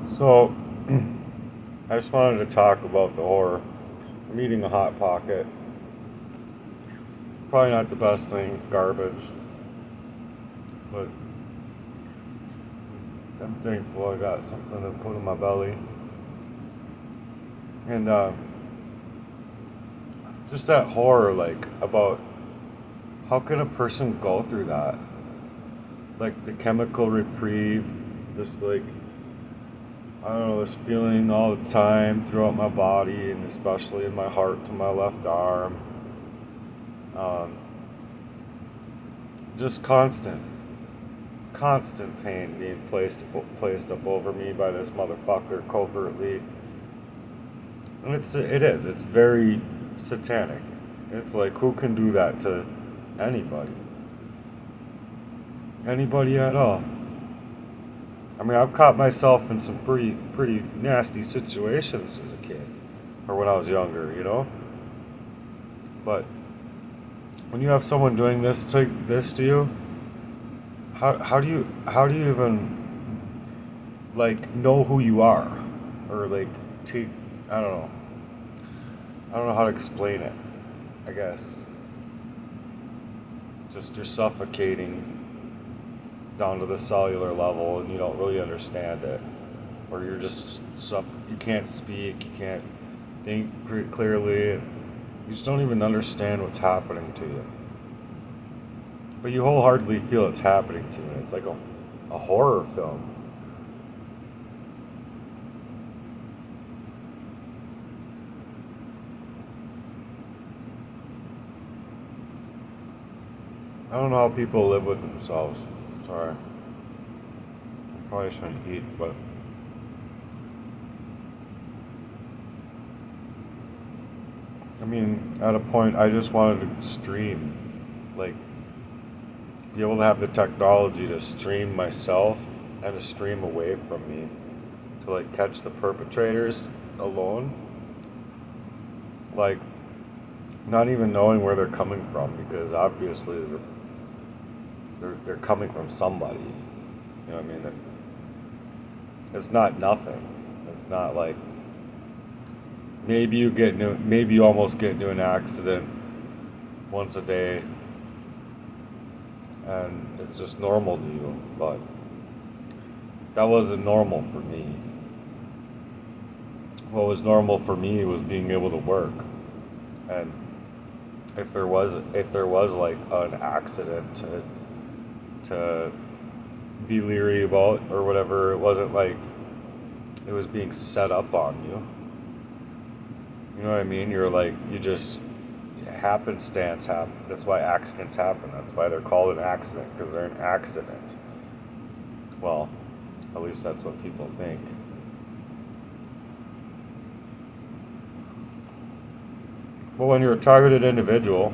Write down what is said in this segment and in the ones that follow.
So, I just wanted to talk about the horror. I'm eating a Hot Pocket. Probably not the best thing, it's garbage. But I'm thankful I got something to put in my belly. And just that horror, like, about how can a person go through that? Like, the chemical reprieve, this, like, I don't know, this feeling all the time throughout my body, and especially in my heart to my left arm. Um, just constant pain being placed up over me by this motherfucker covertly. And it's very satanic. It's like, who can do that to anybody? Anybody at all. I mean, I've caught myself in some pretty nasty situations as a kid, or when I was younger, you know. But when you have someone doing this to you, how do you even like know who you are, or like to I don't know. I don't know how to explain it. I guess just you're suffocating down to the cellular level, and you don't really understand it, or you're just you can't speak, you can't think clearly, and you just don't even understand what's happening to you. But you wholeheartedly feel it's happening to you. It's like a horror film. I don't know how people live with themselves. Sorry. I probably shouldn't eat, but I mean, at a point, I just wanted to stream. Like, be able to have the technology to stream myself and to stream away from me. To, like, catch the perpetrators alone. Like, not even knowing where they're coming from, because obviously they're coming from somebody. You know what I mean? It's not nothing. It's not like maybe you almost get into an accident once a day, and it's just normal to you. But that wasn't normal for me. What was normal for me was being able to work, and if there was like an accident to be leery about or whatever, it wasn't like it was being set up on you. You know what I mean? You're like, you just, happenstance happen. That's why accidents happen. That's why they're called an accident, because they're an accident. Well, at least that's what people think. But when you're a targeted individual,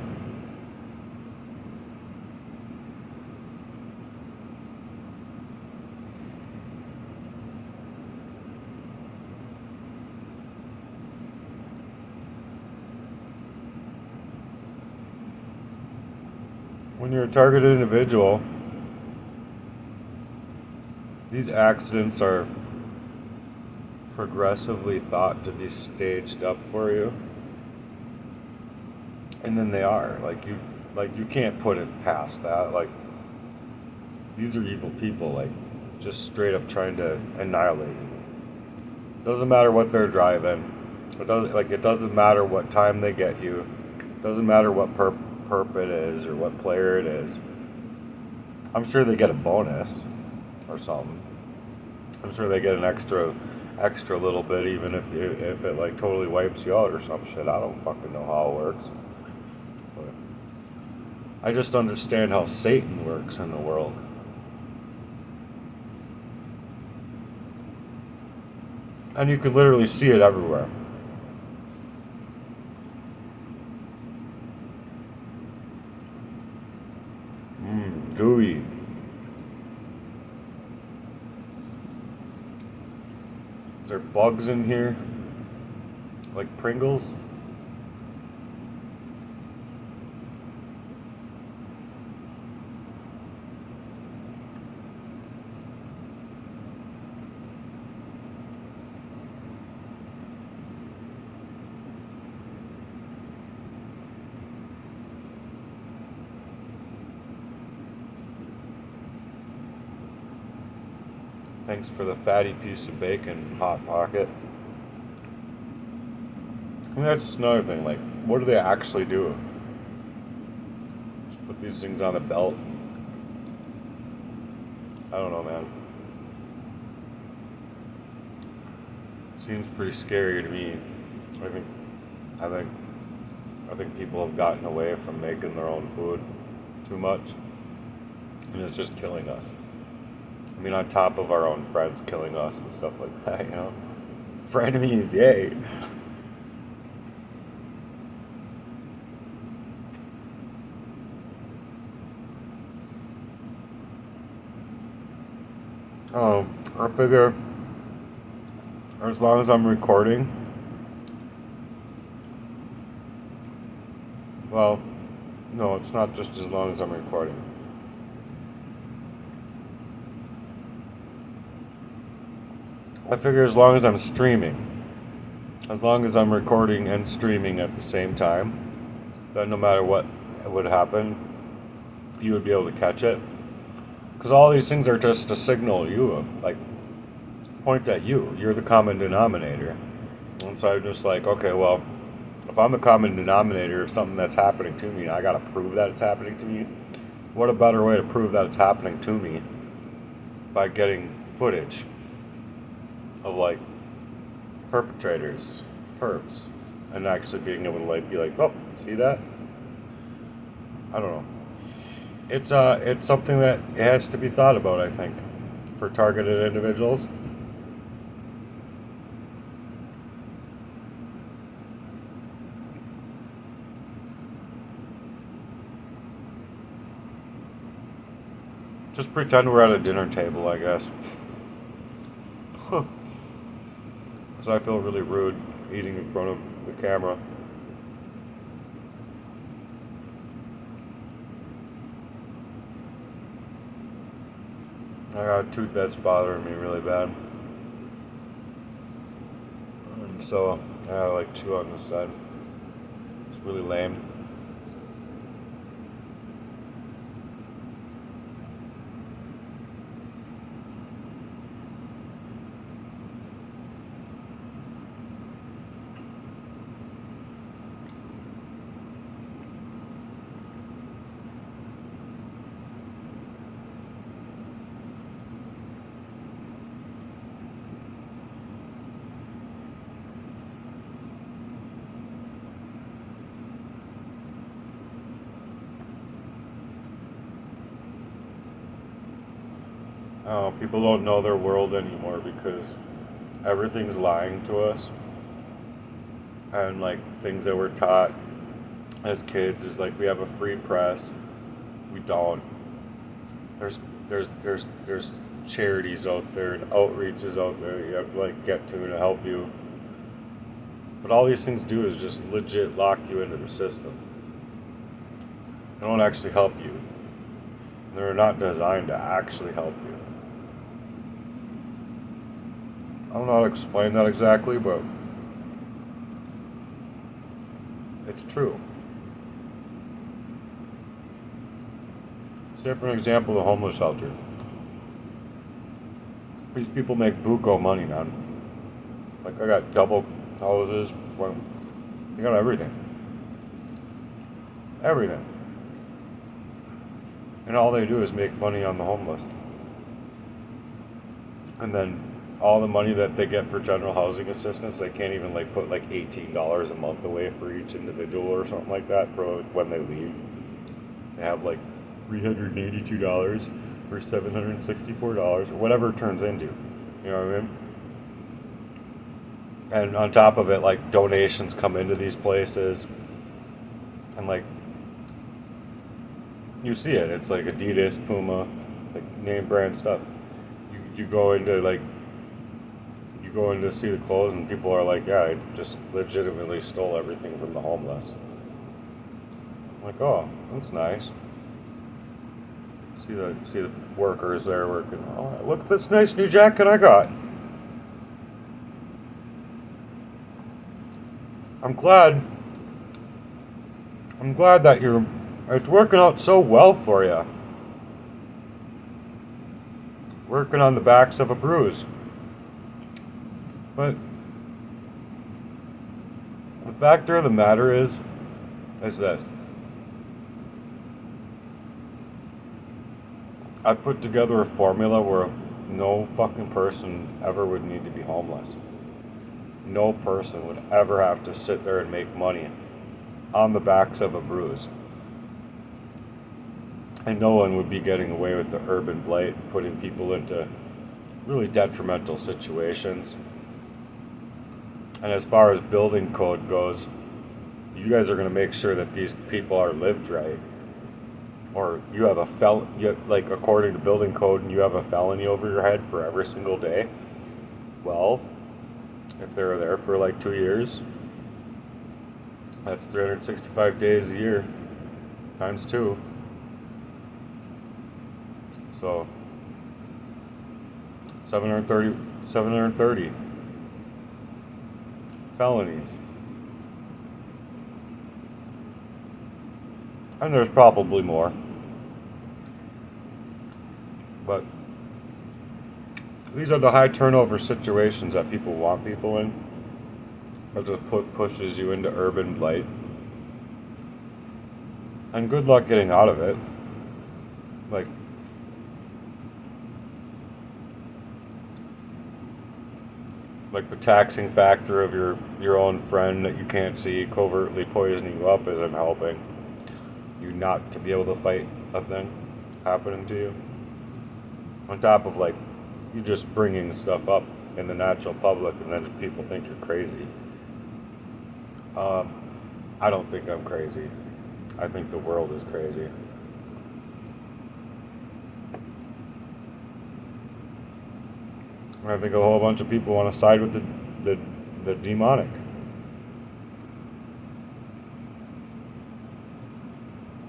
when you're a targeted individual, these accidents are progressively thought to be staged up for you, and then they are. Like you can't put it past that. Like, these are evil people, like, just straight up trying to annihilate you. Doesn't matter what they're driving. It doesn't matter what time they get you. Doesn't matter what perp it is or what player it is. I'm sure they get a bonus or something. I'm sure they get an extra little bit, even if it like totally wipes you out or some shit. I don't fucking know how it works. But I just understand how Satan works in the world. And you can literally see it everywhere. Gooey. Is there bugs in here? Like Pringles? Thanks for the fatty piece of bacon, Hot Pocket. I mean, that's just another thing. Like, what do they actually do? Just put these things on a belt? I don't know, man. Seems pretty scary to me. I think, I think, I think people have gotten away from making their own food too much, and it's just killing us. I mean, on top of our own friends killing us and stuff like that, you know. Frenemies, yay. I figure as long as I'm recording, well, no, it's not just as long as I'm recording. I figure as long as I'm streaming, as long as I'm recording and streaming at the same time, then no matter what would happen, you would be able to catch it. Because all these things are just to signal you, like, point at you. You're the common denominator. And so I'm just like, okay, well, if I'm the common denominator of something that's happening to me, I gotta prove that it's happening to me. What a better way to prove that it's happening to me by getting footage of like perpetrators, perps, and actually being able to like be like, oh, see that? I don't know. It's something that has to be thought about, I think, for targeted individuals. Just pretend we're at a dinner table, I guess. Because I feel really rude eating in front of the camera. I got a tooth that's bothering me really bad. And so I gotta like chew on this side. It's really lame. People don't know their world anymore because everything's lying to us. And like things that we're taught as kids is like we have a free press. We don't. There's charities out there and outreaches out there you have to like get to help you. But all these things do is just legit lock you into the system. They don't actually help you. They're not designed to actually help you. I don't know how to explain that exactly, but it's true. Say for an example, the homeless shelter. These people make buco money, man. Like I got double houses, you got everything. Everything. And all they do is make money on the homeless. And then all the money that they get for general housing assistance, they can't even like put like $18 a month away for each individual or something like that for when they leave. They have like $382 or $764 or whatever it turns into. You know what I mean? And on top of it, like donations come into these places, and like you see it. It's like Adidas, Puma, like name brand stuff. You go into like going to see the clothes and people are like, yeah, I just legitimately stole everything from the homeless. I'm like, oh, that's nice. See the workers there working. Oh, look at this nice new jacket I got. I'm glad that it's working out so well for you. working on the backs of a bruise. But the factor of the matter is this. I put together a formula where no fucking person ever would need to be homeless. No person would ever have to sit there and make money on the backs of a bruise. And no one would be getting away with the urban blight, putting people into really detrimental situations. And as far as building code goes, you guys are going to make sure that these people are lived right. Or you have like according to building code, and you have a felony over your head for every single day. Well, if they're there for like 2 years, that's 365 days a year, times 2. So, 730 felonies. And there's probably more. But these are the high turnover situations that people want people in. It just pushes you into urban blight. And good luck getting out of it. Like the taxing factor of your own friend that you can't see covertly poisoning you up isn't helping you not to be able to fight a thing happening to you. On top of like you just bringing stuff up in the natural public, and then people think you're crazy. I don't think I'm crazy. I think the world is crazy. I think a whole bunch of people want to side with the demonic.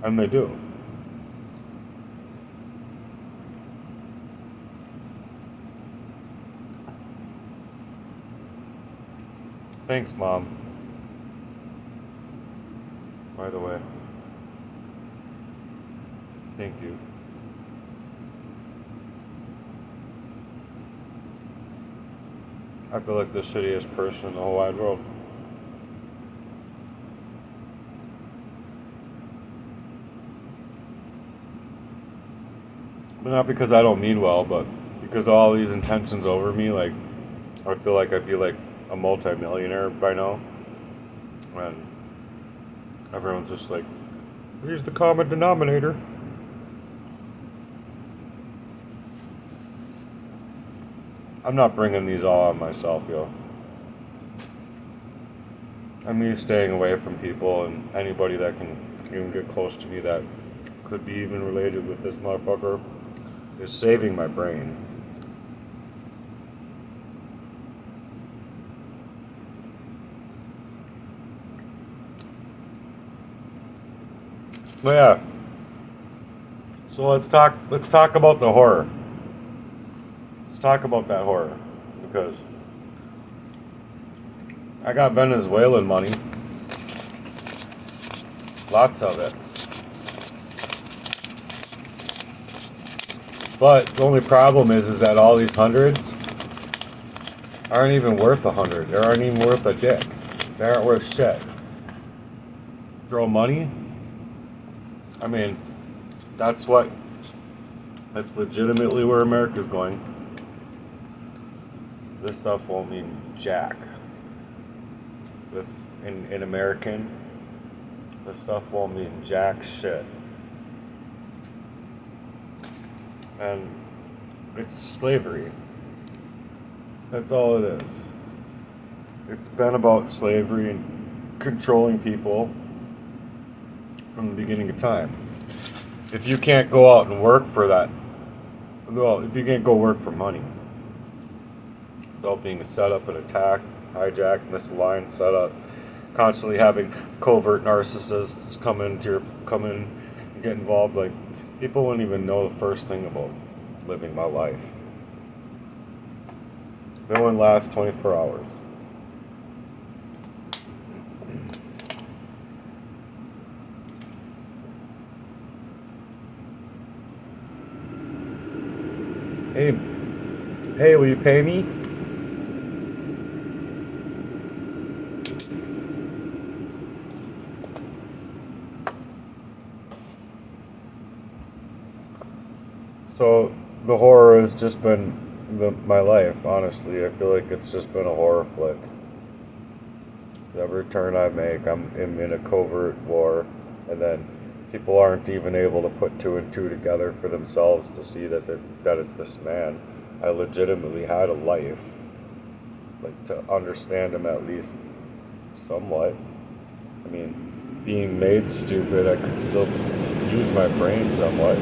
And they do. Thanks, Mom. By the way. Thank you. I feel like the shittiest person in the whole wide world. But not because I don't mean well, but because of all these intentions over me, like, I feel like I'd be like a multi-millionaire by now. And everyone's just like, here's the common denominator. I'm not bringing these all on myself, yo. I'm me staying away from people and anybody that can even get close to me that could be even related with this motherfucker is saving my brain. But yeah. So let's talk about the horror. Let's talk about that horror, because I got Venezuelan money, lots of it, but the only problem is that all these hundreds aren't even worth 100. They aren't even worth a dick. They aren't worth shit. Throw money? I mean, that's legitimately where America's going. This stuff won't mean jack. This, in American, this stuff won't mean jack shit. And it's slavery. That's all it is. It's been about slavery and controlling people from the beginning of time. If you can't go out and work for that, well, if you can't go work for money, without being set up and attacked, hijacked, misaligned, set up, constantly having covert narcissists come in and get involved. Like, people wouldn't even know the first thing about living my life. It wouldn't last 24 hours. Hey, Hey, will you pay me? So the horror has just been my life. Honestly, I feel like it's just been a horror flick. Every turn I make, I'm in a covert war, and then people aren't even able to put two and two together for themselves to see that it's this man. I legitimately had a life, like to understand him at least somewhat. I mean, being made stupid, I could still use my brain somewhat.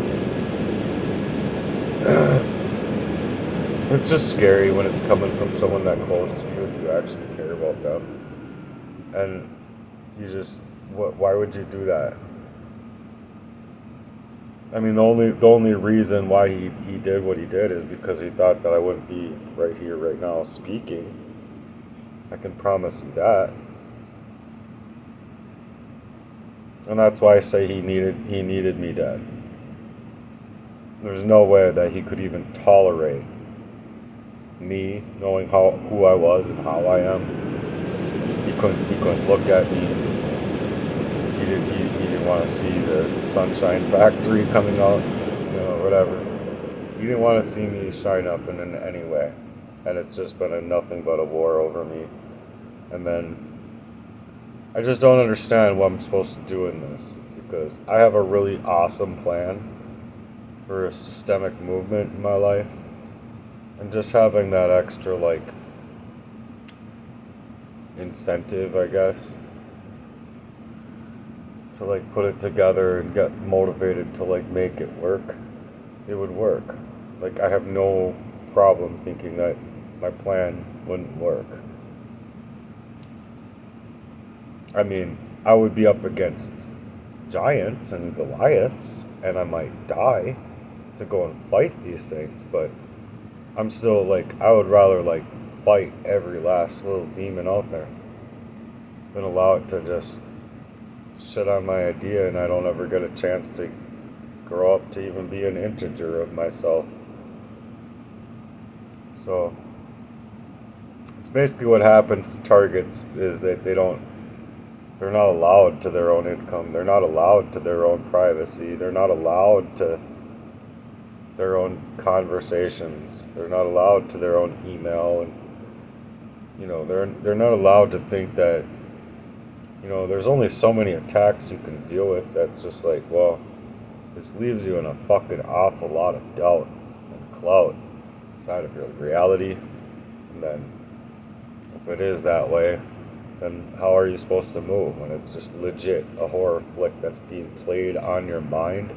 It's just scary when it's coming from someone that close to you and you actually care about them. And you just, why would you do that? I mean, the only reason why he did what he did is because he thought that I wouldn't be right here, right now, speaking. I can promise you that. And that's why I say he needed me dead. There's no way that he could even tolerate me knowing who I was and how I am. He couldn't look at me. He didn't want to see the Sunshine Factory coming out, whatever. He didn't want to see me shine up in any way. And it's just been a nothing but a war over me. And then I just don't understand what I'm supposed to do in this, because I have a really awesome plan for a systemic movement in my life, and just having that extra like incentive, I guess, to like put it together and get motivated to like make it work, it would work. Like I have no problem thinking that my plan wouldn't work. I mean, I would be up against giants and Goliaths, and I might die to go and fight these things, but I'm still like, I would rather like fight every last little demon out there than allow it to just shit on my idea and I don't ever get a chance to grow up to even be an integer of myself. So it's basically what happens to targets is that they're not allowed to their own income. They're not allowed to their own privacy. They're not allowed to their own conversations. They're not allowed to their own email, and they're not allowed to think that there's only so many attacks you can deal with. That's just like, well, this leaves you in a fucking awful lot of doubt and cloud inside of your reality. And then if it is that way, then how are you supposed to move when it's just legit a horror flick that's being played on your mind,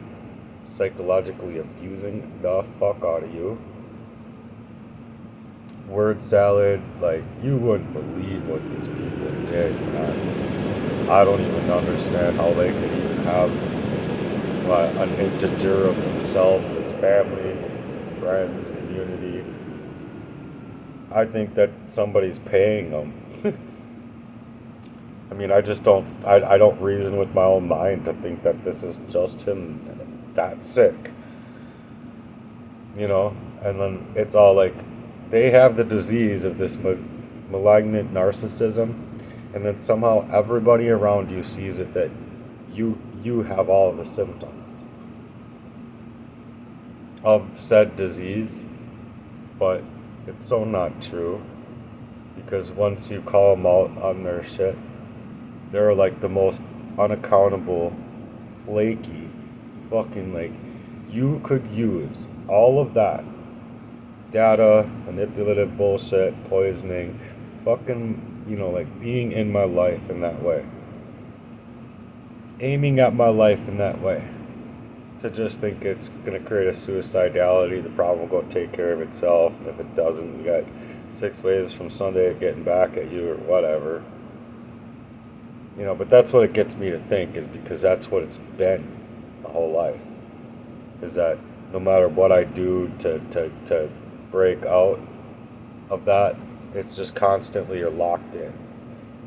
psychologically abusing the fuck out of you? Word salad, like, you wouldn't believe what these people did, man. I don't even understand how they could even have an integer of themselves as family, friends, community. I think that somebody's paying them. I mean, I don't reason with my own mind to think that this is just him that sick. And then it's all like, they have the disease of this malignant narcissism, and then somehow everybody around you sees it that you have all of the symptoms of said disease, but it's so not true, because once you call them out on their shit, they're like the most unaccountable, flaky, fucking, like, you could use all of that data, manipulative bullshit, poisoning, fucking, like being in my life in that way, aiming at my life in that way, to just think it's gonna create a suicidality, the problem will go take care of itself, and if it doesn't, you got 6 ways from Sunday of getting back at you or whatever. But that's what it gets me to think, is because that's what it's been my whole life, is that no matter what I do to break out of that, it's just constantly you're locked in.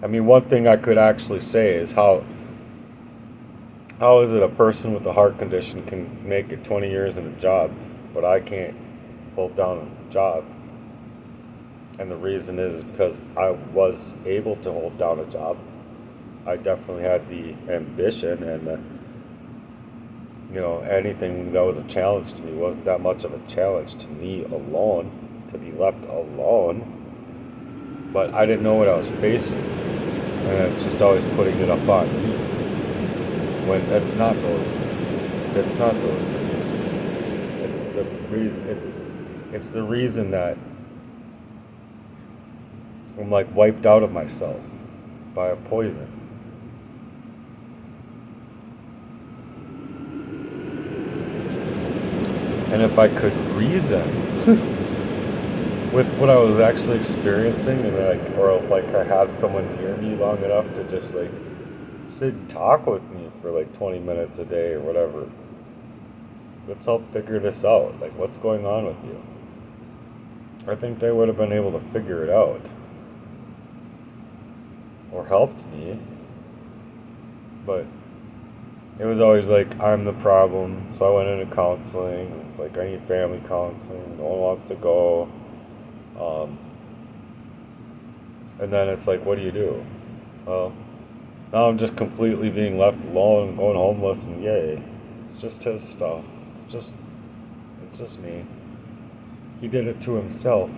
I mean, one thing I could actually say is how is it a person with a heart condition can make it 20 years in a job, but I can't hold down a job? And the reason is because I was able to hold down a job. I definitely had the ambition and anything that was a challenge to me wasn't that much of a challenge to me alone, to be left alone. But I didn't know what I was facing. And it's just always putting it up on me. When it's not those things. It's the reason that I'm like wiped out of myself by a poison. And if I could reason with what I was actually experiencing, and or if I had someone near me long enough to just like sit and talk with me for like 20 minutes a day or whatever, let's help figure this out. Like, what's going on with you? I think they would have been able to figure it out or helped me, but it was always like, I'm the problem. So I went into counseling. It's like, I need family counseling. No one wants to go. And then it's like, what do you do? Well, now I'm just completely being left alone, going homeless, and yay. It's just his stuff. It's just me. He did it to himself.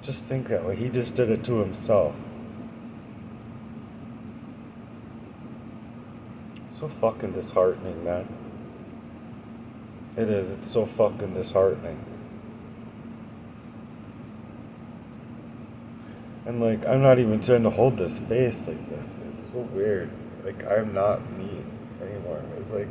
Just think that way. He just did it to himself. It's so fucking disheartening, man. It is. It's so fucking disheartening. And like, I'm not even trying to hold this face like this. It's so weird. Like, I'm not me anymore. It's like,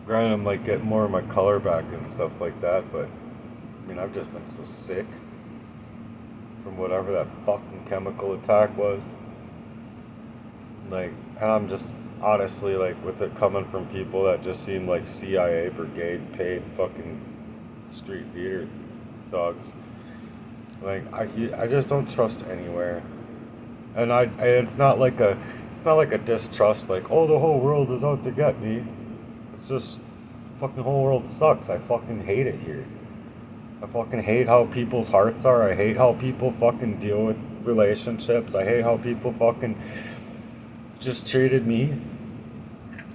granted, I'm like getting more of my color back and stuff like that, but I mean, I've just been so sick from whatever that fucking chemical attack was. Like, and I'm just honestly like, with it coming from people that just seem like CIA brigade paid fucking street theater thugs. Like, I just don't trust anywhere, and it's not like a distrust like, oh, the whole world is out to get me. It's just fucking whole world sucks. I fucking hate it here. I fucking hate how people's hearts are. I hate how people fucking deal with relationships. I hate how people fucking just treated me.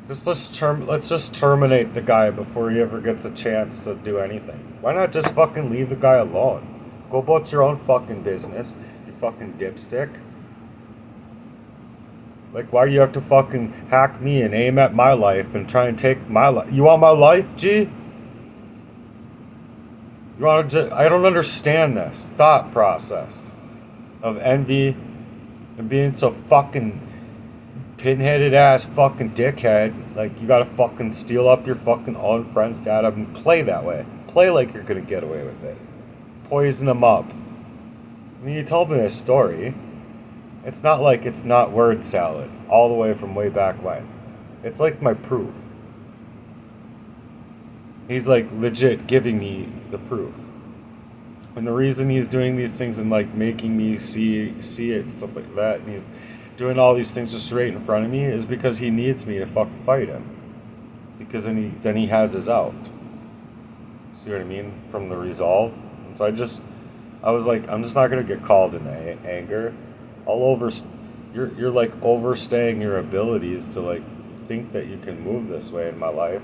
Let's just terminate the guy before he ever gets a chance to do anything. Why not just fucking leave the guy alone? Go about your own fucking business, you fucking dipstick. Like, why do you have to fucking hack me and aim at my life and try and take my life? You want my life, G? You want to? I don't understand this thought process of envy and being so fucking pinheaded ass fucking dickhead. Like, you gotta fucking steal up your fucking own friend's data and play that way. Play like you're gonna get away with it. Poison them up. I mean, you told me this story. It's not like it's not word salad all the way from way back when. It's like my proof. He's like legit giving me the proof. And the reason he's doing these things and like making me see it and stuff like that, and he's doing all these things just right in front of me, is because he needs me to fucking fight him. Because then he has his out. See what I mean? From the resolve. And so I was like, I'm just not gonna get called in anger. You're like overstaying your abilities to like think that you can move this way in my life,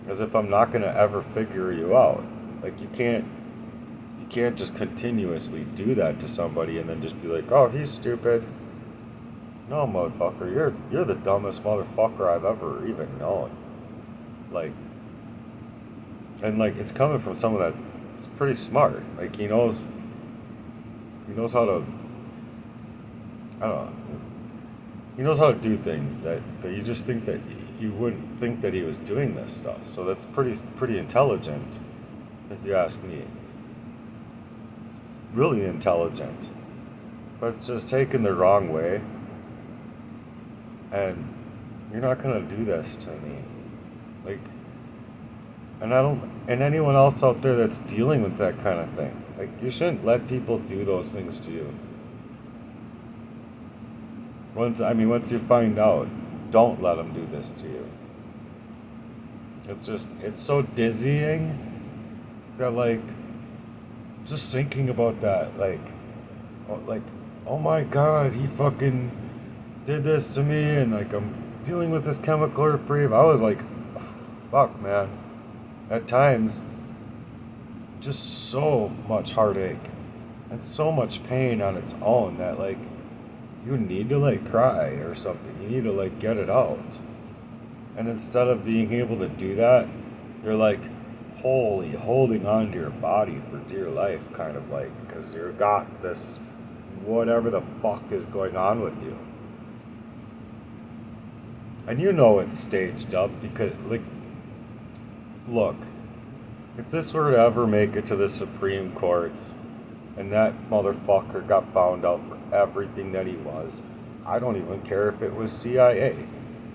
as if I'm not gonna ever figure you out. Like, you can't just continuously do that to somebody and then just be like, oh, he's stupid. No, motherfucker, you're the dumbest motherfucker I've ever even known. Like, and like, it's coming from someone that's pretty smart. Like, he knows how to, I don't know, he knows how to do things that you just think that you wouldn't think that he was doing this stuff. So that's pretty intelligent, if you ask me. It's really intelligent, but it's just taken the wrong way. And you're not gonna do this to me, like, and anyone else out there that's dealing with that kind of thing. Like, you shouldn't let people do those things to you. Once you find out, don't let them do this to you. It's so dizzying that, like, just thinking about that, like, oh my god, he fucking did this to me, and like I'm dealing with this chemical reprieve. I was like, fuck, man. At times, just so much heartache and so much pain on its own that, like, you need to, like, cry or something. You need to, like, get it out. And instead of being able to do that, you're like holding on to your body for dear life, kind of like, because you got this whatever the fuck is going on with you. And you know it's staged up because, like, look, if this were to ever make it to the Supreme Courts and that motherfucker got found out for everything that he was, I don't even care if it was CIA.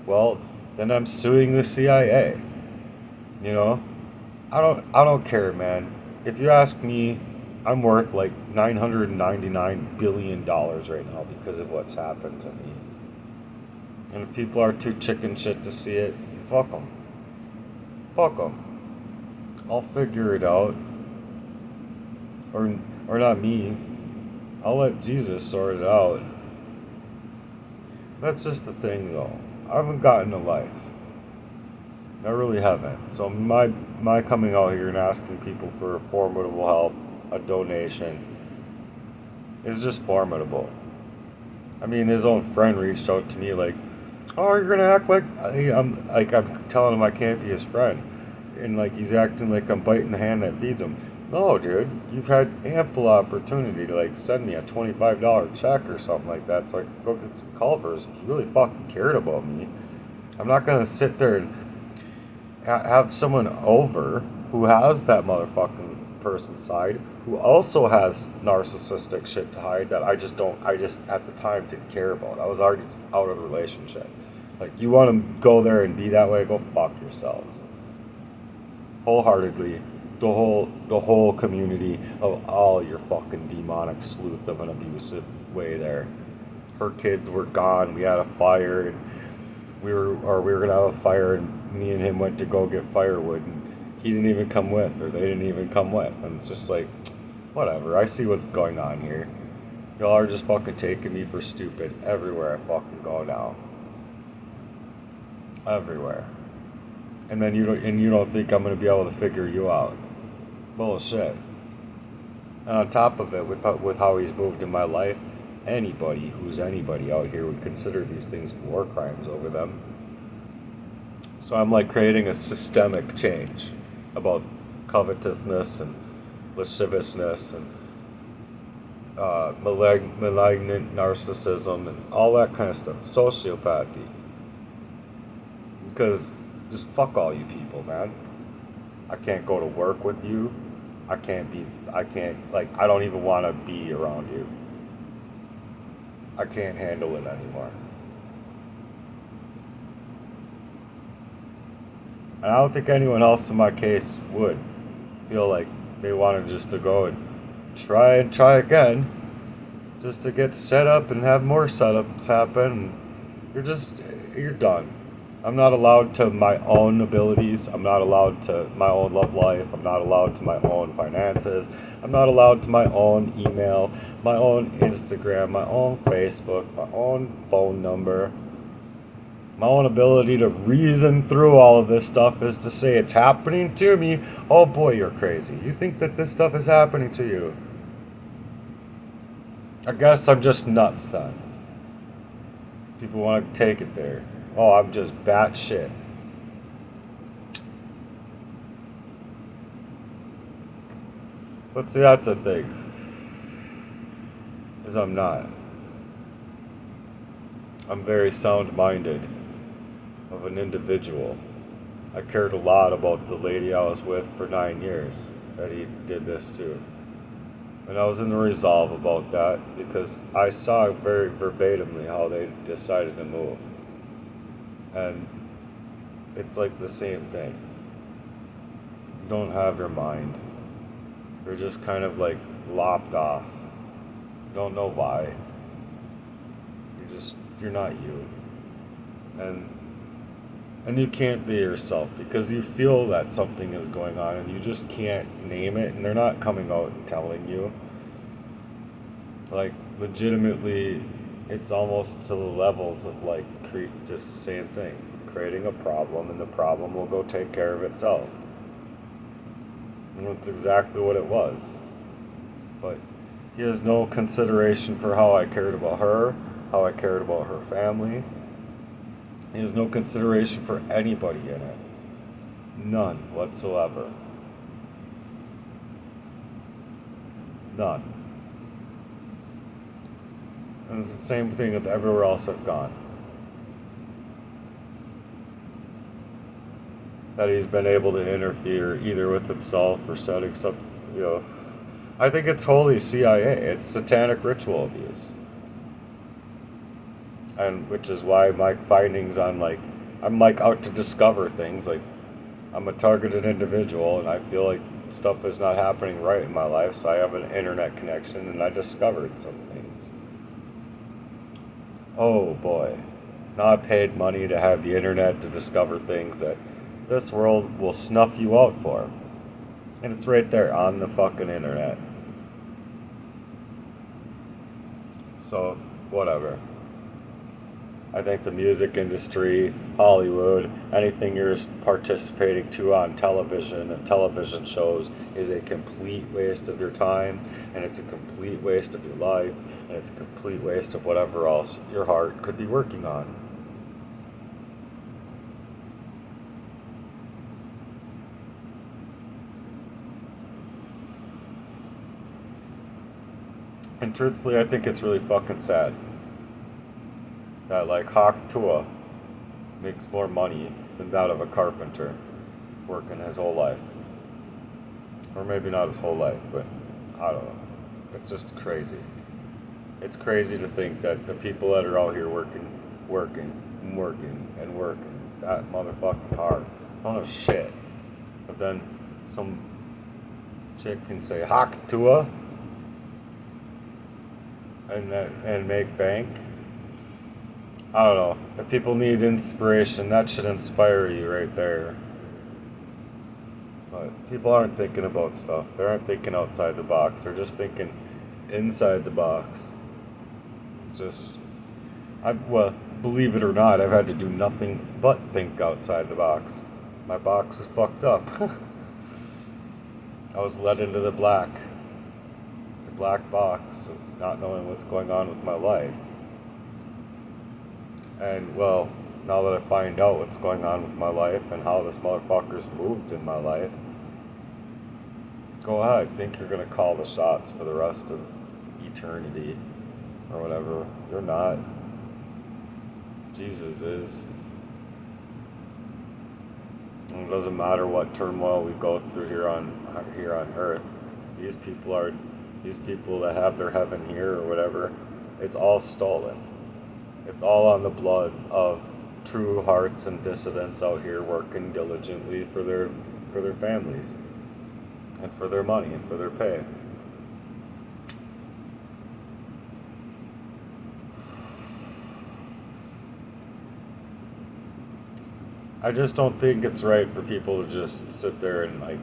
Well, then I'm suing the CIA. You know? I don't care, man. If you ask me, I'm worth like $999 billion right now because of what's happened to me. And if people are too chicken shit to see it, fuck them. Fuck them. I'll figure it out. Or not me. I'll let Jesus sort it out. That's just the thing, though. I haven't gotten a life. I really haven't. So my coming out here and asking people for formidable help, a donation, is just formidable. I mean, his own friend reached out to me like, "Oh, you're gonna act like I'm telling him I can't be his friend, and like he's acting like I'm biting the hand that feeds him." No, dude, you've had ample opportunity to like send me a $25 check or something like that, so I could go get some Culvers if you really fucking cared about me. I'm not gonna sit there and have someone over who has that motherfucking person side, who also has narcissistic shit to hide that I just at the time didn't care about. I was already just out of the relationship. Like, you want to go there and be that way, go fuck yourselves. Wholeheartedly, the whole community of all your fucking demonic sleuth of an abusive way there. Her kids were gone, we had a fire, and we were gonna have a fire, and me and him went to go get firewood, and he didn't even come with, or they didn't even come with, and it's just like, whatever. I see what's going on here. Y'all are just fucking taking me for stupid everywhere I fucking go now. Everywhere. And then you don't think I'm gonna be able to figure you out. Bullshit. And on top of it, with how he's moved in my life, anybody who's anybody out here would consider these things war crimes over them. So I'm like creating a systemic change about covetousness and lasciviousness and malignant narcissism and all that kind of stuff, sociopathy. Because just fuck all you people, man. I can't go to work with you. I can't, I don't even want to be around you. I can't handle it anymore. And I don't think anyone else in my case would feel like they wanted just to go and try again, just to get set up and have more setups happen. You're done. I'm not allowed to my own abilities. I'm not allowed to my own love life. I'm not allowed to my own finances. I'm not allowed to my own email, my own Instagram, my own Facebook, my own phone number. My own ability to reason through all of this stuff is to say it's happening to me. Oh boy, you're crazy. You think that this stuff is happening to you? I guess I'm just nuts then. People want to take it there. Oh, I'm just batshit. But see, that's the thing. Is I'm not. I'm very sound-minded of an individual. I cared a lot about the lady I was with for 9 years that he did this to. And I was in the resolve about that because I saw very verbatimly how they decided to move. And it's like the same thing. You don't have your mind. You're just kind of like lopped off. You don't know why. You're not you. And And you can't be yourself because you feel that something is going on and you just can't name it, and they're not coming out and telling you. Like, legitimately, it's almost to the levels of like just the same thing, creating a problem, and the problem will go take care of itself. And that's exactly what it was. But he has no consideration for how I cared about her, how I cared about her family. He has no consideration for anybody in it. None whatsoever. None. And it's the same thing with everywhere else I've gone. That he's been able to interfere either with himself or setting some, you know. I think it's wholly CIA. It's satanic ritual abuse. And which is why my findings on like, I'm like out to discover things. Like, I'm a targeted individual and I feel like stuff is not happening right in my life, so I have an internet connection and I discovered some things. Oh boy. Now I paid money to have the internet to discover things that this world will snuff you out for. And it's right there on the fucking internet. So, whatever. I think the music industry, Hollywood, anything you're participating to on television and television shows is a complete waste of your time, and it's a complete waste of your life, and it's a complete waste of whatever else your heart could be working on. And truthfully, I think it's really fucking sad that like Hawk Tua makes more money than that of a carpenter working his whole life. Or maybe not his whole life, but I don't know. It's just crazy. It's crazy to think that the people that are out here working, that motherfucking hard, don't have shit. But then some chick can say Hawk Tua and make bank. I don't know. If people need inspiration, that should inspire you right there. But people aren't thinking about stuff. They aren't thinking outside the box. They're just thinking inside the box. It's just, well, believe it or not, I've had to do nothing but think outside the box. My box is fucked up. I was led into the black box of not knowing what's going on with my life. And, well, now that I find out what's going on with my life and how this motherfucker's moved in my life, go ahead, think you're going to call the shots for the rest of eternity or whatever. You're not. Jesus is. And it doesn't matter what turmoil we go through here on earth. These people that have their heaven here or whatever, it's all stolen. It's all on the blood of true hearts and dissidents out here working diligently for their families and for their money and for their pay. I just don't think it's right for people to just sit there and like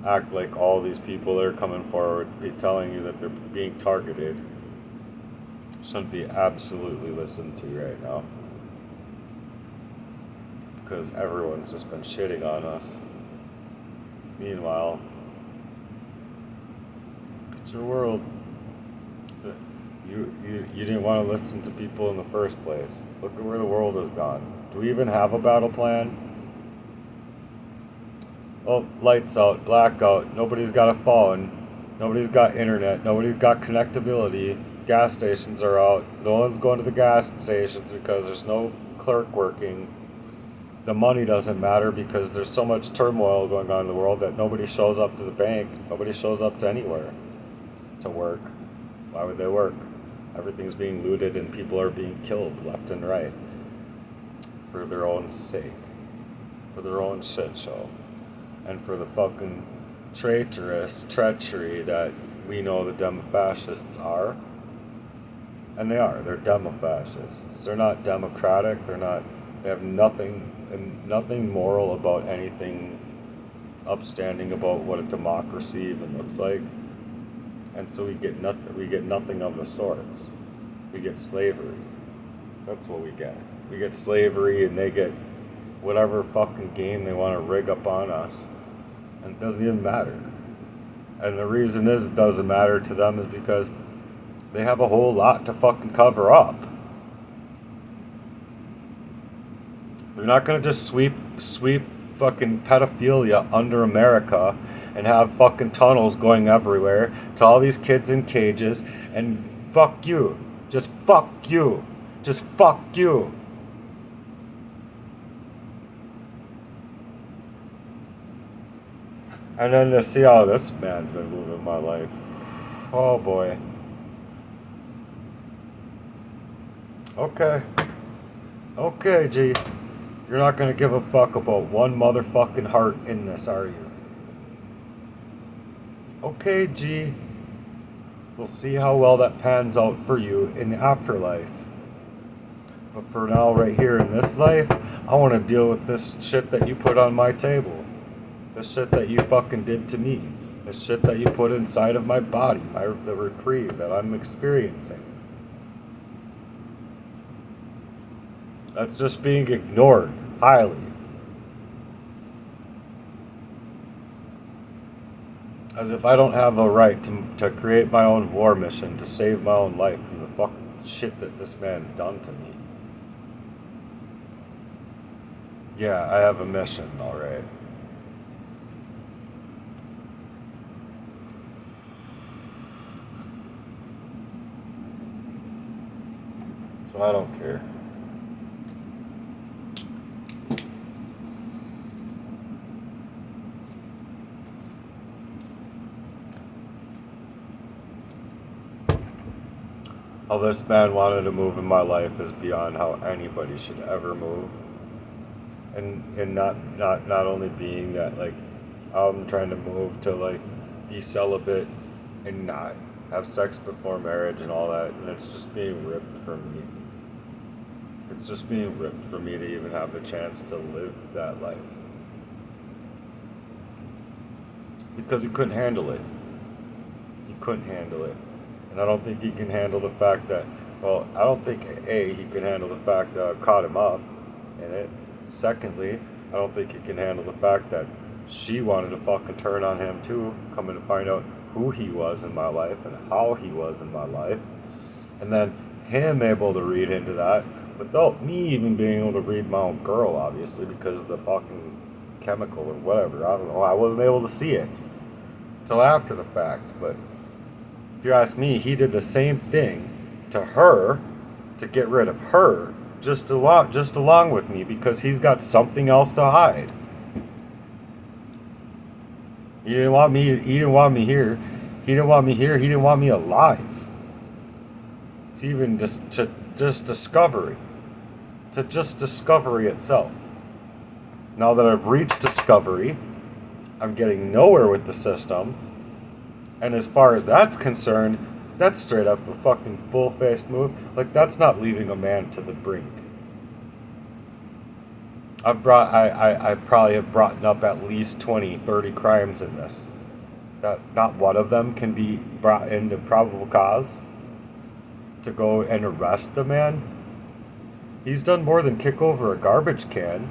act like all these people that are coming forward be telling you that they're being targeted shouldn't be absolutely listened to right now, because everyone's just been shitting on us. Meanwhile, it's your world. You didn't want to listen to people in the first place. Look at where the world has gone. Do we even have a battle plan? Well, lights out, blackout, nobody's got a phone, nobody's got internet, nobody's got connectability, gas stations are out, no one's going to the gas stations because there's no clerk working. The money doesn't matter because there's so much turmoil going on in the world that nobody shows up to the bank, nobody shows up to anywhere to work. Why would they work? Everything's being looted and people are being killed left and right for their own sake, for their own shit show, and for the fucking treachery that we know the demo-fascists are. And they are. They're demo-fascists. They're not democratic. They have nothing. and nothing moral about anything upstanding about what a democracy even looks like. And so we get nothing. We get nothing of the sorts. We get slavery. That's what we get. We get slavery, and they get whatever fucking game they want to rig up on us, and it doesn't even matter. And the reason is it doesn't matter to them is because they have a whole lot to fucking cover up. They're not gonna just sweep fucking pedophilia under America and have fucking tunnels going everywhere to all these kids in cages and fuck you. Just fuck you. Just fuck you. And then to see how this man's been moving my life. Oh boy. Okay. Okay, G. You're not gonna give a fuck about one motherfucking heart in this, are you? Okay, G. We'll see how well that pans out for you in the afterlife. But for now, right here in this life, I want to deal with this shit that you put on my table. This shit that you fucking did to me. This shit that you put inside of my body. The reprieve that I'm experiencing. That's just being ignored highly. As if I don't have a right to create my own war mission to save my own life from the fucking shit that this man's done to me. Yeah, I have a mission, alright. So I don't care. How this man wanted to move in my life is beyond how anybody should ever move. And not only being that, like, I'm trying to move to, like, be celibate and not have sex before marriage and all that, and it's just being ripped from me. It's just being ripped from me to even have the chance to live that life. Because he couldn't handle it. He couldn't handle it. And I don't think he can handle the fact that, well, I don't think, A, he can handle the fact that I caught him up in it. Secondly, I don't think he can handle the fact that she wanted to fucking turn on him too, coming to find out who he was in my life and how he was in my life. And then him able to read into that without me even being able to read my own girl, obviously, because of the fucking chemical or whatever. I don't know. I wasn't able to see it until after the fact, but if you ask me, he did the same thing to her to get rid of her just along with me because he's got something else to hide. He didn't want me here. He didn't want me here. He didn't want me alive. It's even just discovery. To just discovery itself. Now that I've reached discovery, I'm getting nowhere with the system. And as far as that's concerned, that's straight up a fucking bull-faced move. Like, that's not leaving a man to the brink. I probably have brought up at least 20, 30 crimes in this. That not one of them can be brought into probable cause to go and arrest the man. He's done more than kick over a garbage can.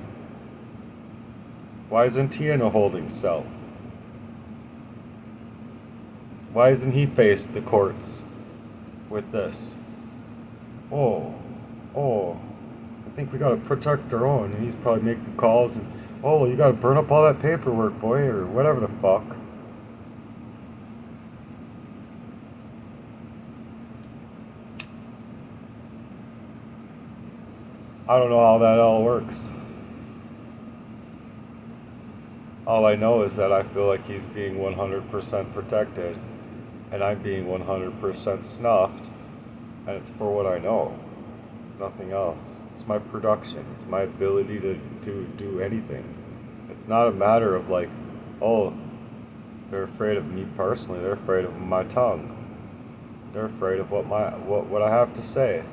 Why isn't he in a holding cell? Why isn't he faced the courts with this? Oh, I think we gotta protect our own. And he's probably making calls and, oh, you gotta burn up all that paperwork, boy, or whatever the fuck. I don't know how that all works. All I know is that I feel like he's being 100% protected. And I'm being 100% snuffed, and it's for what I know. Nothing else. It's my production. It's my ability to do anything. It's not a matter of like, oh, they're afraid of me personally. They're afraid of my tongue. They're afraid of what I have to say.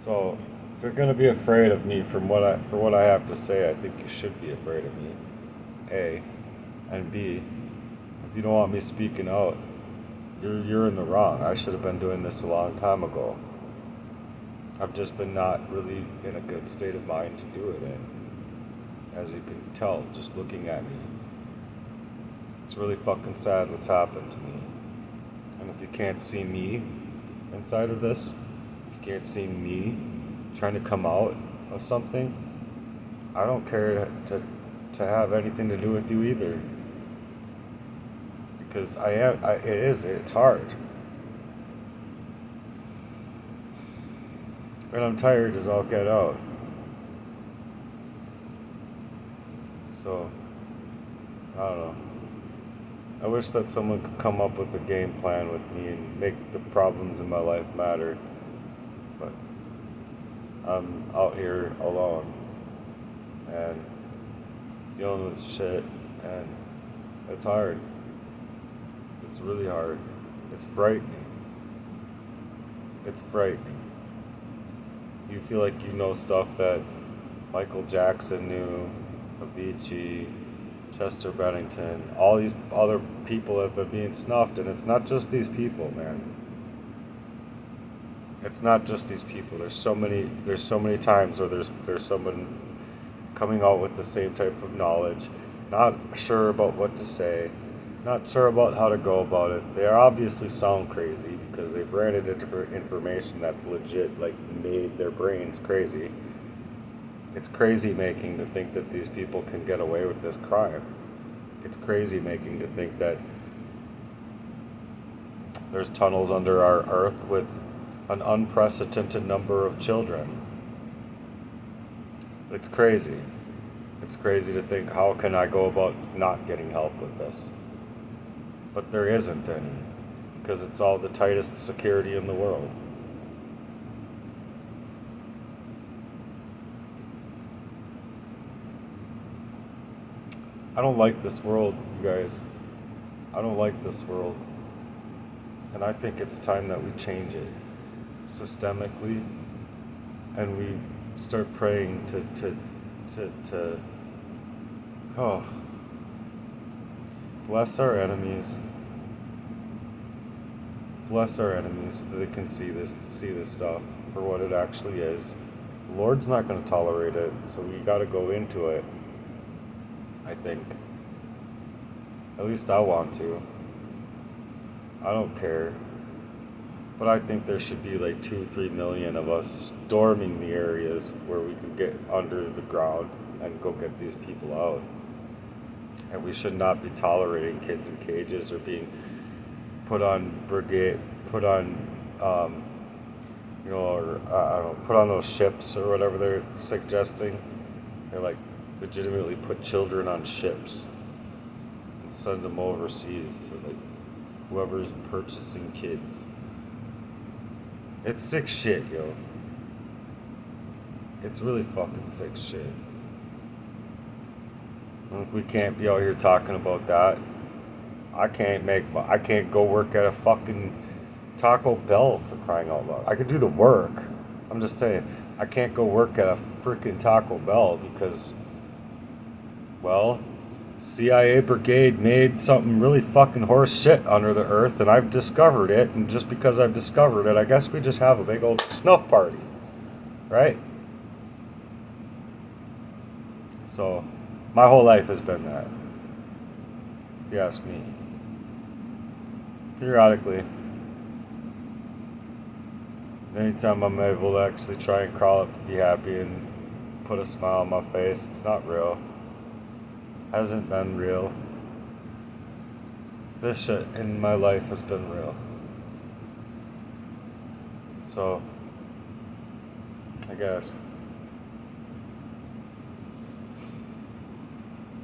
So, if you're gonna be afraid of me for what I have to say, I think you should be afraid of me. A, and B, if you don't want me speaking out, you're in the wrong. I should have been doing this a long time ago. I've just been not really in a good state of mind to do it in. As you can tell, just looking at me. It's really fucking sad what's happened to me. And if you can't see me inside of this, if you can't see me trying to come out of something, I don't care to have anything to do with you either. Because it's hard. And I'm tired as all get out. So, I don't know. I wish that someone could come up with a game plan with me and make the problems in my life matter. But I'm out here alone and dealing with shit, and it's hard. It's really hard. It's frightening. It's frightening. You feel like you know stuff that Michael Jackson knew, Avicii, Chester Bennington, all these other people have been being snuffed, and it's not just these people, man. It's not just these people. There's so many times where there's someone coming out with the same type of knowledge, not sure about what to say, not sure about how to go about it. They obviously sound crazy because they've ran into different information that's legit, like made their brains crazy. It's crazy making to think that these people can get away with this crime. It's crazy making to think that there's tunnels under our earth with an unprecedented number of children. It's crazy. It's crazy to think, how can I go about not getting help with this? But there isn't any, because it's all the tightest security in the world. I don't like this world, you guys. I don't like this world. And I think it's time that we change it systemically, and we start praying to oh, bless our enemies. Bless our enemies so that they can see this stuff for what it actually is. The Lord's not going to tolerate it, so we got to go into it. I think. At least I want to. I don't care. But I think there should be like 2-3 million of us storming the areas where we can get under the ground and go get these people out. And we should not be tolerating kids in cages or being put on put on those ships or whatever they're suggesting. They're like, legitimately put children on ships and send them overseas to like whoever's purchasing kids. It's sick shit, yo. It's really fucking sick shit. And if we can't be out here talking about that, I can't go work at a fucking Taco Bell, for crying out loud. I could do the work. I'm just saying, I can't go work at a freaking Taco Bell because, well, CIA brigade made something really fucking horse shit under the earth, and I've discovered it, and just because I've discovered it, I guess we just have a big old snuff party, right? So, my whole life has been that, if you ask me. Periodically, anytime I'm able to actually try and crawl up to be happy and put a smile on my face, it's not real. Hasn't been real. This shit in my life has been real. So, I guess.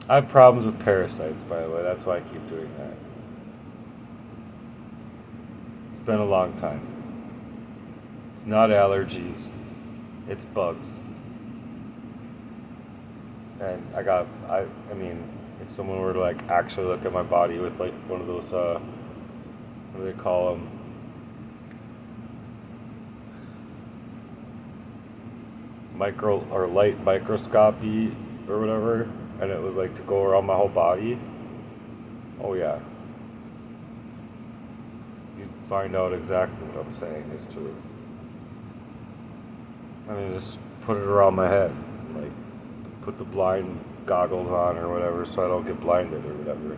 I have problems with parasites, by the way. That's why I keep doing that. It's been a long time. It's not allergies. It's bugs. And I mean, if someone were to like actually look at my body with like one of those, what do they call them? micro or light microscopy or whatever, and it was like to go around my whole body, oh yeah, you'd find out exactly what I'm saying is true. I mean, just put it around my head, like put the blind goggles on or whatever so I don't get blinded or whatever,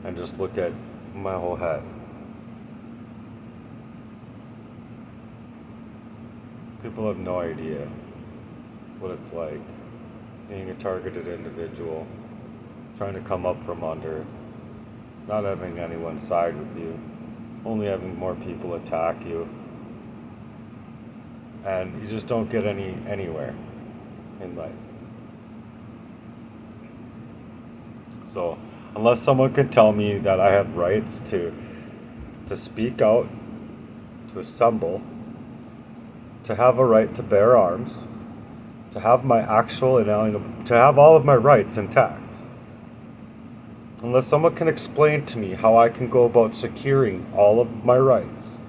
and just look at my whole head. People have no idea what it's like being a targeted individual, trying to come up from under, not having anyone side with you, only having more people attack you, and you just don't get anywhere in life. So unless someone could tell me that I have rights to speak out, to assemble, to have a right to bear arms, to have my actual inalienable, to have all of my rights intact. Unless someone can explain to me how I can go about securing all of my rights,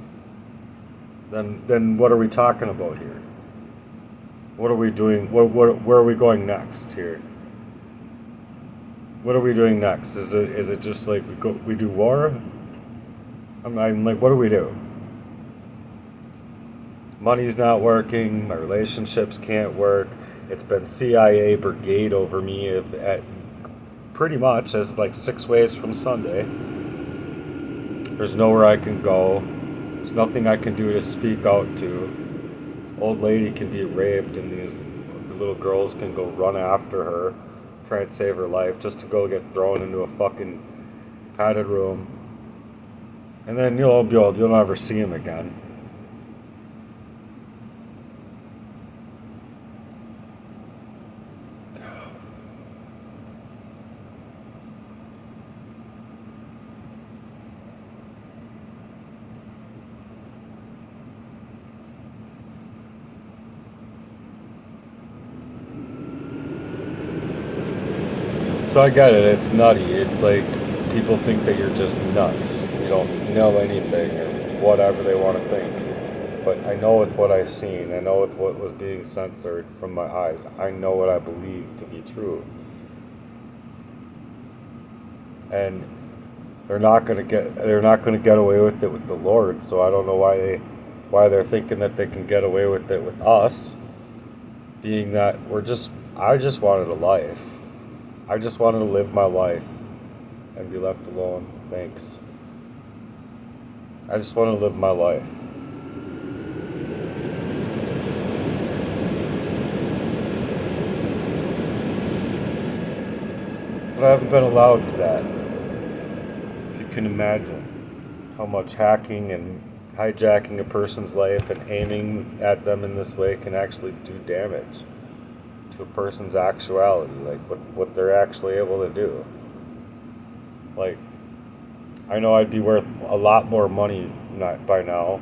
then what are we talking about here? What are we doing? Where are we going next here? What are we doing next? Is it just like we do war? I'm like, what do we do? Money's not working, my relationships can't work. It's been CIA brigade over me at pretty much as like 6 ways from Sunday. There's nowhere I can go. There's nothing I can do to speak out to. Old lady can be raped and these little girls can go run after her, try and save her life just to go get thrown into a fucking padded room. And then you'll never see him again. So I get it, it's nutty. It's like people think that you're just nuts. You don't know anything or whatever they want to think. But I know with what I've seen, I know with what was being censored from my eyes, I know what I believe to be true. And they're not gonna get away with it with the Lord, so I don't know why they're thinking that they can get away with it with us, being that I just wanted a life. I just wanted to live my life and be left alone. Thanks. I just want to live my life. But I haven't been allowed to that. If you can imagine how much hacking and hijacking a person's life and aiming at them in this way can actually do damage to a person's actuality, like what they're actually able to do. Like, I know I'd be worth a lot more money by now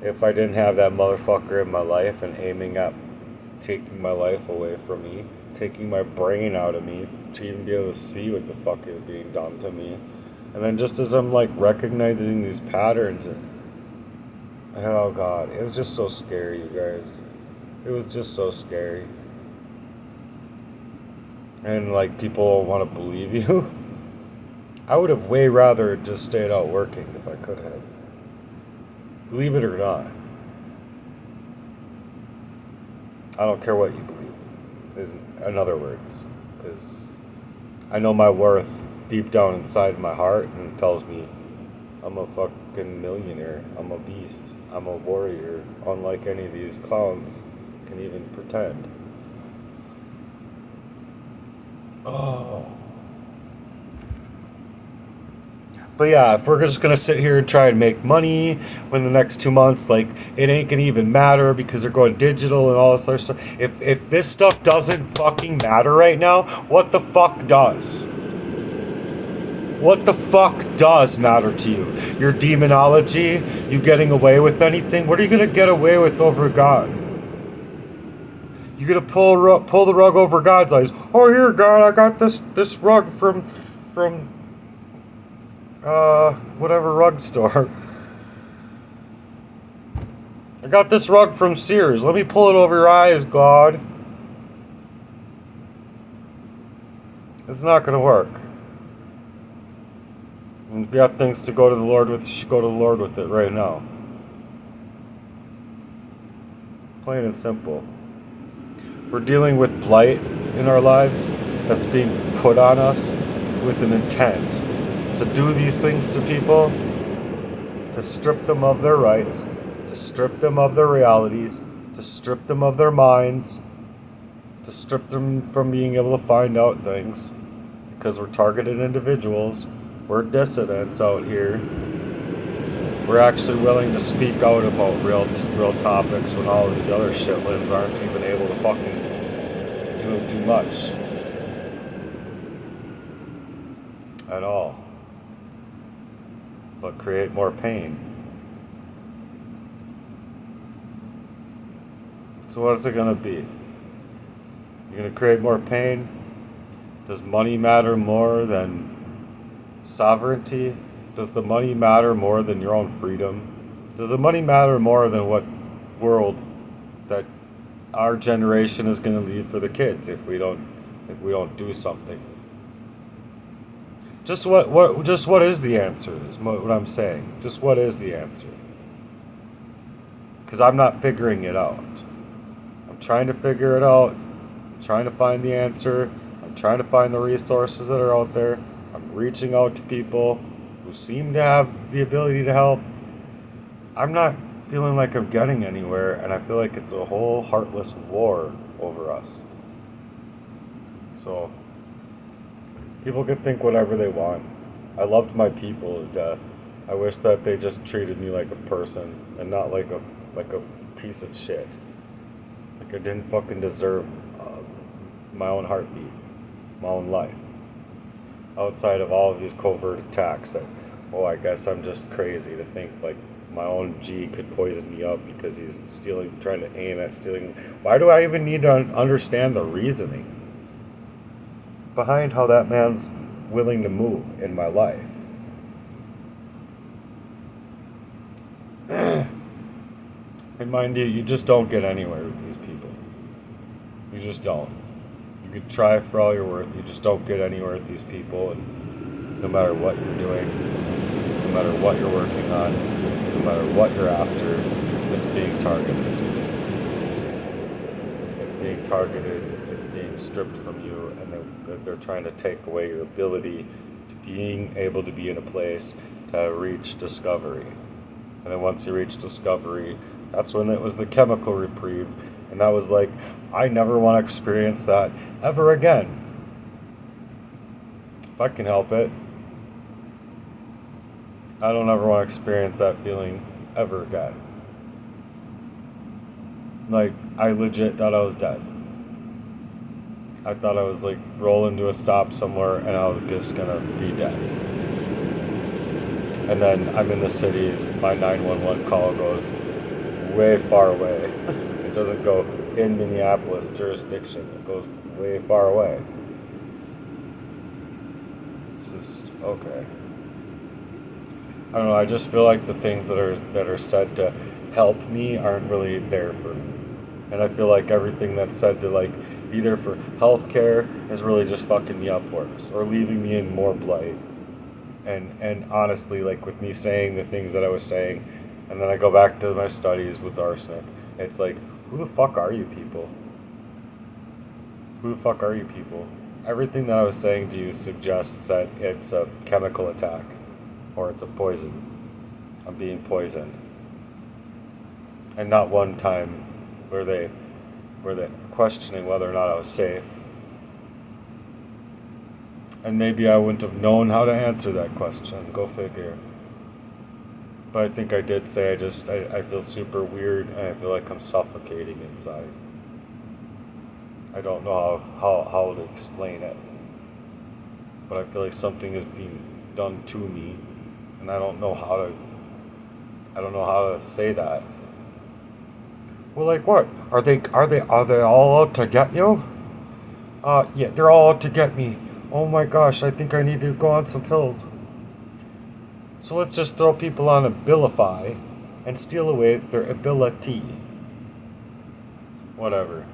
if I didn't have that motherfucker in my life and aiming at taking my life away from me, taking my brain out of me to even be able to see what the fuck is being done to me. And then just as I'm like recognizing these patterns, oh god, it was just so scary, you guys. It was just so scary. And like people want to believe you. I would have way rather just stayed out working if I could have. Believe it or not. I don't care what you believe, in other words. Because I know my worth deep down inside my heart, and it tells me I'm a fucking millionaire. I'm a beast. I'm a warrior, unlike any of these clowns can even pretend. Oh. But yeah, if we're just gonna sit here and try and make money in the next 2 months, like it ain't gonna even matter because they're going digital and all this other stuff. If this stuff doesn't fucking matter right now, what the fuck does? What the fuck does matter to you? Your demonology? You getting away with anything? What are you gonna get away with over God? You're gonna pull the rug over God's eyes. Oh, here, God, I got this rug from whatever rug store. I got this rug from Sears. Let me pull it over your eyes, God. It's not going to work. And if you have things to go to the Lord with, you should go to the Lord with it right now. Plain and simple. We're dealing with blight in our lives that's being put on us with an intent to do these things to people, to strip them of their rights, to strip them of their realities, to strip them of their minds, to strip them from being able to find out things, because we're targeted individuals, we're dissidents out here. We're actually willing to speak out about real topics when all these other shitlins aren't even able to fucking do much at all, but create more pain. So what's it gonna be? You're gonna create more pain? Does money matter more than sovereignty? Does the money matter more than your own freedom? Does the money matter more than what world that our generation is going to leave for the kids if we don't do something? Just what is the answer is what I'm saying. Just what is the answer? Because I'm not figuring it out. I'm trying to figure it out. I'm trying to find the answer. I'm trying to find the resources that are out there. I'm reaching out to people who seem to have the ability to help. I'm not feeling like I'm getting anywhere, and I feel like it's a whole heartless war over us. So, people can think whatever they want. I loved my people to death. I wish that they just treated me like a person and not like a piece of shit. Like I didn't fucking deserve my own heartbeat, my own life. Outside of all of these covert attacks that, I guess I'm just crazy to think like my own G could poison me up because he's trying to aim at stealing. Why do I even need to understand the reasoning behind how that man's willing to move in my life? And mind you, you just don't get anywhere with these people. You just don't. You could try for all you're worth. You just don't get anywhere with these people. And no matter what you're doing, no matter what you're working on, no matter what you're after, it's being targeted. It's being targeted. It's being stripped from you, and they're trying to take away your ability to being able to be in a place to reach discovery. And then once you reach discovery, that's when it was the chemical reprieve. And that was like, I never want to experience that ever again. If I can help it. I don't ever want to experience that feeling ever again. Like, I legit thought I was dead. I thought I was like rolling to a stop somewhere and I was just gonna be dead. And then I'm in the cities, my 911 call goes way far away. It doesn't go in Minneapolis jurisdiction, it goes way far away. It's just, okay. I don't know, I just feel like the things that are said to help me aren't really there for me. And I feel like everything that's said to like be there for healthcare is really just fucking me up worse or leaving me in more blight. And honestly, like with me saying the things that I was saying, and then I go back to my studies with arsenic, it's like, who the fuck are you people? Who the fuck are you people? Everything that I was saying to you suggests that it's a chemical attack. Or it's a poison. I'm being poisoned. And not one time were they questioning whether or not I was safe. And maybe I wouldn't have known how to answer that question. Go figure. But I think I did say I feel super weird and I feel like I'm suffocating inside. I don't know how to explain it. But I feel like something is being done to me. And I don't know how to say that. Well, like what? Are they all out to get you? Yeah, they're all out to get me. Oh my gosh, I think I need to go on some pills. So let's just throw people on Abilify and steal away their ability. Whatever.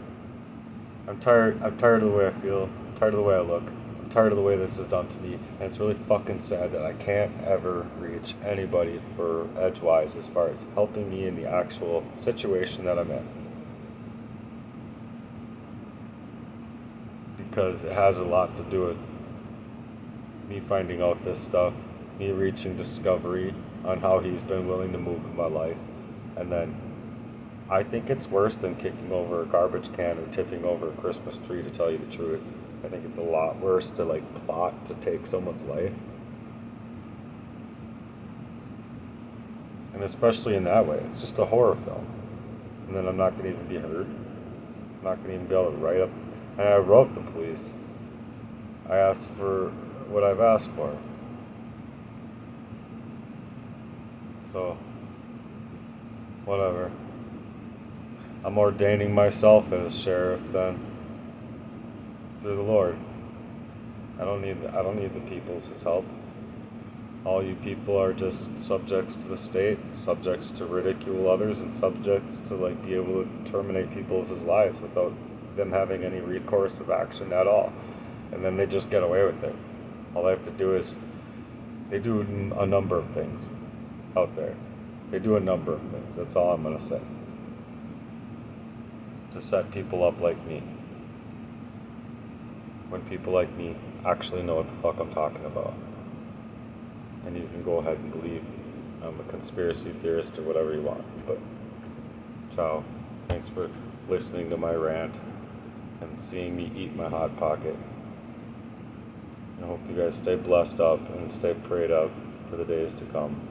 I'm tired of the way I feel, I'm tired of the way I look, I'm tired of the way this is done to me, and it's really fucking sad that I can't ever reach anybody for edgewise as far as helping me in the actual situation that I'm in. Because it has a lot to do with me finding out this stuff, me reaching discovery on how he's been willing to move in my life, and then I think it's worse than kicking over a garbage can or tipping over a Christmas tree, to tell you the truth. I think it's a lot worse to plot to take someone's life. And especially in that way, it's just a horror film. And then I'm not going to even be heard. I'm not going to even be able to write up. And I wrote the police. I asked for what I've asked for. So, whatever. I'm ordaining myself as sheriff then, through the Lord. I don't need the people's help. All you people are just subjects to the state, subjects to ridicule others, and subjects to be able to terminate people's lives without them having any recourse of action at all. And then they just get away with it. All they have to do is, they do a number of things out there. They do a number of things. That's all I'm gonna say. To set people up like me. When people like me actually know what the fuck I'm talking about. And you can go ahead and believe I'm a conspiracy theorist or whatever you want. But, ciao. Thanks for listening to my rant and seeing me eat my Hot Pocket. I hope you guys stay blessed up and stay prayed up for the days to come.